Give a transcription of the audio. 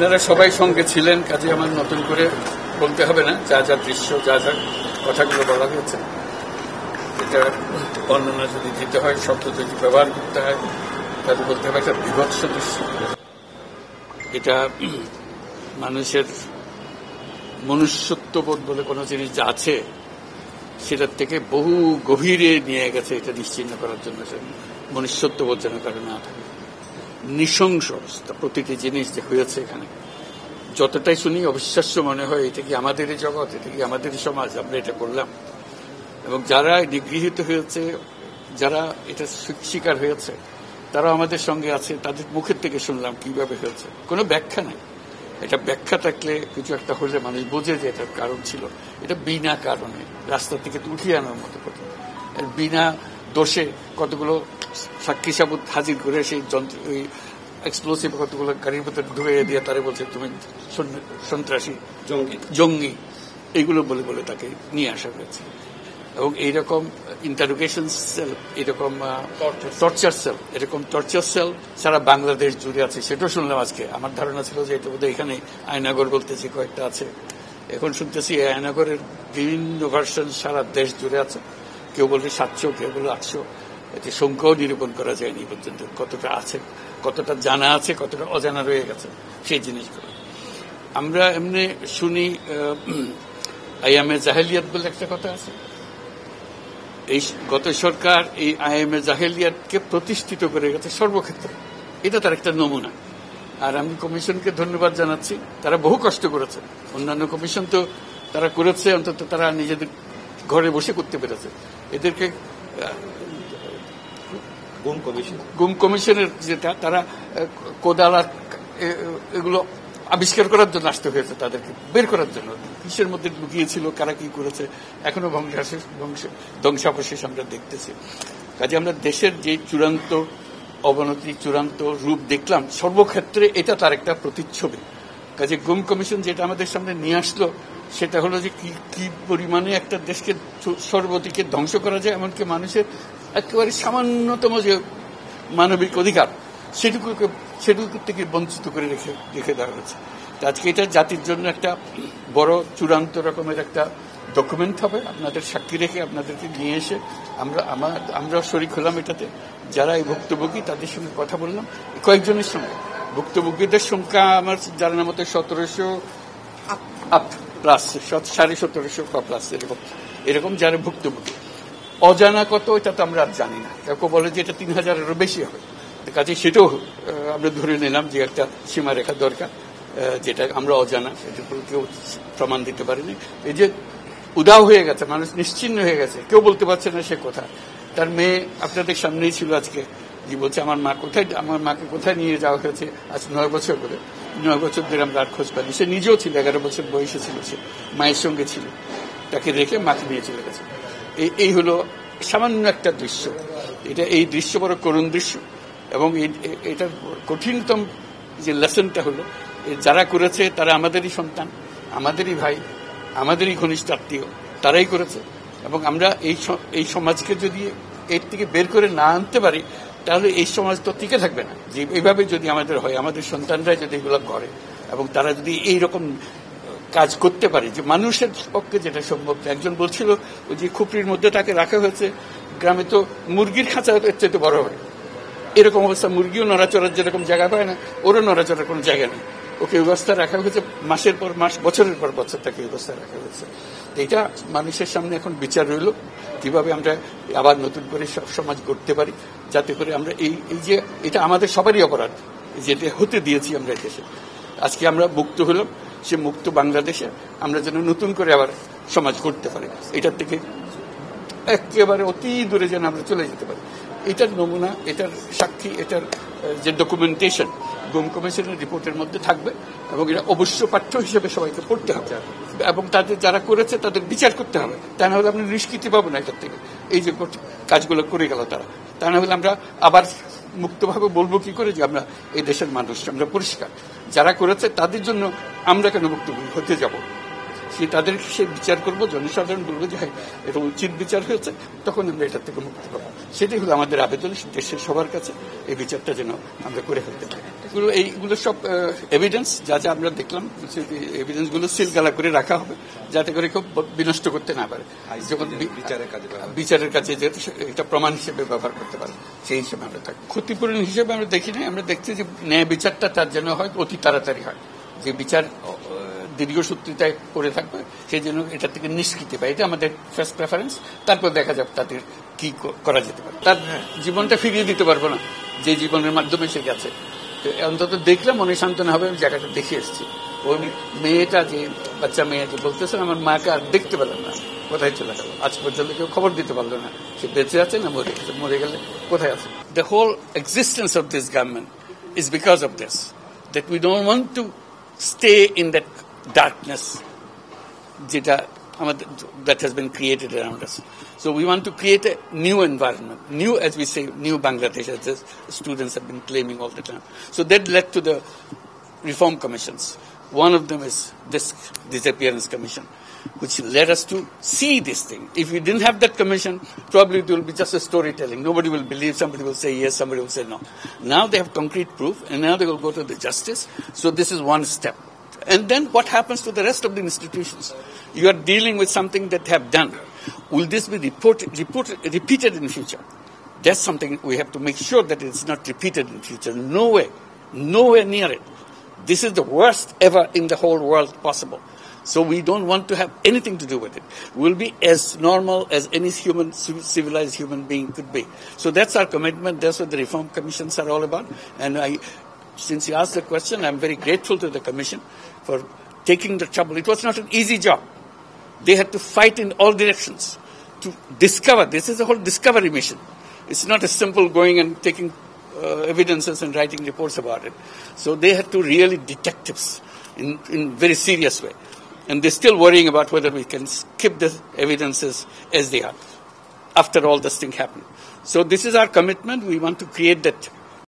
আপনারা সবাই সঙ্গে ছিলেন, কাজে আমার নতুন করে বলতে হবে না। যা যা দৃশ্য, যা যা কথাগুলো বলা হয়েছে, এটা বর্ণনা যদি দিতে হয়, শব্দ যদি ব্যবহার করতে হয়, তাহলে বলতে হবে একটা বিভৎস দৃশ্য। এটা মানুষের মনুষ্যত্ববোধ বলে কোনো জিনিস যা আছে সেটার থেকে বহু গভীরে নিয়ে গেছে। এটা নিশ্চিহ্ন করার জন্য মনুষ্যত্ববোধ যেন কারো না থাকে। নৃশংস অবস্থা, প্রতিটি জিনিস যে হয়েছে এখানে যতটাই শুনি অবিশ্বাস্য মনে হয়। এটা কি আমাদেরই জগৎ, এটা কি আমাদেরই সমাজ, আমরা এটা করলাম? এবং যারা নিগৃহীত হয়েছে, যারা এটা শিকার হয়েছে, তারা আমাদের সঙ্গে আছে। তাদের মুখের থেকে শুনলাম কিভাবে হয়েছে। কোনো ব্যাখ্যা নাই। এটা ব্যাখ্যা থাকলে কিছু একটা হলে মানুষ বোঝে যে এটার কারণ ছিল। এটা বিনা কারণে রাস্তা থেকে উঠিয়ে আনার মতো কথা। বিনা দোষে কতগুলো সাক্ষী সাবুত হাজির করে সেই যন্ত্র, ওই এক্সপ্লোসিভ কতগুলো গাড়ির ভিতরে ঢুকিয়ে দিয়ে তারা বলছে তুমি সন্ত্রাসী, জঙ্গি, এইগুলো বলে বলে তাকে নিয়ে আসা হয়েছে। এবং এইরকম ইন্টারোগেশন সেল, এরকম টর্চার সেল, এরকম টর্চার সেল সারা বাংলাদেশ জুড়ে আছে। সেটাও শুনলাম আজকে। আমার ধারণা ছিল যে এটা বোধহয় এখানে আয়নাগর বলতেছি কয়েকটা আছে, এখন শুনতেছি আয়নাগরের বিভিন্ন ভার্সন সারা দেশ জুড়ে আছে। কেউ বলে 700, কেউ বলে 800। এতে সংখ্যাও নিরূপণ করা যায়নি পর্যন্ত। কতটা আছে, কতটা জানা আছে, কতটা অজানা রয়ে গেছে সেই জিনিসগুলো। আমরা এমনি শুনি আইএমএ জাহেলিয়াত বলে একটা কথা আছে। এই গত সরকার এই আইএমএ জাহেলিয়াতকে প্রতিষ্ঠিত করে গেছে সর্বক্ষেত্রে। এটা তার একটা নমুনা। আর আমি কমিশনকে ধন্যবাদ জানাচ্ছি, তারা বহু কষ্ট করেছে। অন্যান্য কমিশন তো তারা করেছে, অন্তত তারা নিজেদের ঘরে বসে করতে পেরেছে। এদেরকে গুম কমিশনের যেটা, তারা কোদাল এগুলো আবিষ্কার করার জন্য আসতে হয়েছে, তাদেরকে বের করার জন্য। কিসের মধ্যে লুকিয়েছিল, কারা কি করেছে, এখনো ধ্বংসাবশেষ আমরা দেখতেছি। কাজে আমরা দেশের যে চূড়ান্ত অবনতি, চূড়ান্ত রূপ দেখলাম সর্বক্ষেত্রে, এটা তার একটা প্রতিচ্ছবি। কাজে গুম কমিশন যেটা আমাদের সামনে নিয়ে আসলো, সেটা হলো যে কি পরিমাণে একটা দেশকে সর্বদিকে ধ্বংস করা যায়, এমনকি মানুষের একেবারে সামান্যতম যে মানবিক অধিকার সেটুকু থেকে বঞ্চিত করে রেখে দেওয়া হয়েছে। আজকে এটা জাতির জন্য একটা বড় চূড়ান্ত রকমের একটা ডকুমেন্ট হবে। আপনাদের সাক্ষী রেখে আপনাদেরকে নিয়ে এসে আমরা শরিক হলাম এটাতে। যারা এই ভুক্তভোগী তাদের সঙ্গে কথা বললাম, কয়েকজনের সঙ্গে। ভুক্তভোগীদের সংখ্যা আমার জানার মতো 1700 প্লাস, 1750 বা প্লাস, এরকম যারা ভুক্তভোগী। অজানা কত এটা তো আমরা আর জানি না। কেউ বলে যে এটা 3000-এরও বেশি হবে। কাজে সেটাও আমরা ধরে নিলাম যে একটা সীমারেখা দরকার, যেটা আমরা অজানা, এটা কেউ প্রমাণ দিতে পারেনি। এই যে উদাও হয়ে গেছে, মানুষ নিশ্চিহ্ন হয়ে গেছে, কেউ বলতে পারছে না সে কোথায়। তার মেয়ে আপনাদের সামনেই ছিল আজকে, যে বলছে আমার মাকে কোথায় নিয়ে যাওয়া হয়েছে। আজ 9 বছর করে, 9 বছর ধরে আমরা আর খোঁজ পাইনি। সে নিজেও ছিল, 11 বছর বয়সে ছিল, সে মায়ের সঙ্গে ছিল, তাকে রেখে মাকে নিয়ে চলে গেছে। এই হলো সামান্য একটা দৃশ্য। এই দৃশ্য বড় করুণ দৃশ্য। এবং এটার কঠিনতম যে লেসনটা হলো, যারা করেছে তারা আমাদেরই সন্তান, আমাদেরই ভাই, আমাদেরই ঘনিষ্ঠ আত্মীয়, তারাই করেছে। এবং আমরা এই সমাজকে যদি এর থেকে বের করে না আনতে পারি, তাহলে এই সমাজ তো টিকে থাকবে না। যে এইভাবে যদি আমাদের হয়, আমাদের সন্তানরা যদি এগুলো করে, এবং তারা যদি এইরকম কাজ করতে পারে, যে মানুষের পক্ষে যেটা সম্ভব। একজন বলছিল ওই যে খুপড়ির মধ্যে তাকে রাখা হয়েছে, গ্রামে তো মুরগির খাঁচা এর চেয়ে বড় হয়। এরকম অবস্থা, মুরগিও নড়াচড়ার যেরকম জায়গা পায় না, ওরও নড়াচড়ার কোনো জায়গা নেই। ওকে ব্যবস্থা রাখা হয়েছে, মাসের পর মাস, বছরের পর বছর তাকে ব্যবস্থা রাখা হয়েছে। এটা মানুষের সামনে এখন বিচার রইল, কিভাবে আমরা আবার নতুন করে সমাজ গড়তে পারি, যাতে করে আমরা এই যে এটা আমাদের সবারই অপরাধ, যেটা হতে দিয়েছি আমরা দেশে। আজকে আমরা মুক্ত হলাম, সে মুক্ত বাংলাদেশে আমরা যেন নতুন করে আবার সমাজ গড়তে পারি, এটার থেকে একেবারে অতি দূরে যেন আমরা চলে যেতে পারি। এটার নমুনা, এটার সাক্ষী, এটার যে ডকুমেন্টেশন গুম কমিশনের রিপোর্টের মধ্যে থাকবে, এবং এটা অবশ্য পাঠ্য হিসেবে সবাইকে পড়তে হবে, এবং তাদের যারা করেছে তাদের বিচার করতে হবে। তা না হলে আমরা নিষ্কৃতি পাবো না এটার থেকে। এই যে কাজগুলো করে গেল তারা, তা না হলে আমরা আবার মুক্তভাবে বলবো কি করে যে আমরা এই দেশের মানুষ, আমরা পরিষ্কার। যারা করেছে তাদের জন্য আমরা কেন মুক্ত হতে যাব? তাদেরকে সে বিচার করবো, জনসাধারণ বলবো যে হ্যাঁ এটা উচিত বিচার হয়েছে, তখন আমরা এটা থেকে মুক্তি পাবো। সেটাই হলো আমাদের আবেদন দেশের সবার কাছে, এই বিচারটা যেন আমরা করে ফেলতে পারি। এইগুলো সব এভিডেন্স, যা যা আমরা দেখলাম, এভিডেন্সগুলো সিলগালা করে রাখা হবে যাতে করে কেউ বিনষ্ট করতে না পারে, যখন বিচারের কাছে যেহেতু এটা প্রমাণ হিসেবে ব্যবহার করতে পারে, সেই হিসেবে আমরা থাকি। ক্ষতিপূরণ হিসেবে আমরা দেখি না, আমরা দেখছি যে ন্যায় বিচারটা তার জন্য হয় অতি তাড়াতাড়ি হয়, যে বিচার দীর্ঘসূত্রিতায় করে থাকবে সেই জন্য এটা থেকে নিষ্কৃতি পায়, এটা আমাদের ফার্স্ট প্রেফারেন্স। তারপর দেখা যাবে তাদের কি করা যেতে পারে। তার জীবনটা ফিরিয়ে দিতে পারবো না যে জীবনের মাধ্যমে সে গেছে, অন্তত দেখলে মনে সান্ত্বনা হবে, আমি জায়গাটা দেখে এসেছি। ওই মেয়েটা, যে বাচ্চা মেয়েকে বলতেছেন আমার মাকে আর দেখতে পেলাম না, কোথায় চলে গেল, আজ পর্যন্ত কেউ খবর দিতে পারলো না সে বেঁচে আছে না মরে গেছে, মরে গেলে কোথায় আছে। The whole existence of this government is because of this, that we don't want to stay in that darkness that has been created around us. So we want to create a new environment, new, as we say, new Bangladesh, as the students have been claiming all the time. So that led to the reform commissions. One of them is this disappearance commission, which led us to see this thing. If we didn't have that commission, probably it will be just a storytelling. Nobody will believe, somebody will say yes, somebody will say no. Now they have concrete proof, and now they will go to the justice. So this is one step. And then what happens to the rest of the institutions? You are dealing with something that they have done. Will this be repeated in future? That's something we have to make sure that it's not repeated in future. No way. Nowhere near it. This is the worst ever in the whole world possible. So we don't want to have anything to do with it. We'll be as normal as any civilized human being could be. So that's our commitment. That's what the reform commissions are all about. And since you asked the question, I'm very grateful to the commission for taking the trouble. It was not an easy job. They had to fight in all directions to discover. This is a whole discovery mission. It's not as simple going and taking evidences and writing reports about it. So they had to really detectives in very serious way. And they're still worrying about whether we can keep the evidences as they are after all this thing happened. So this is our commitment. We want to create that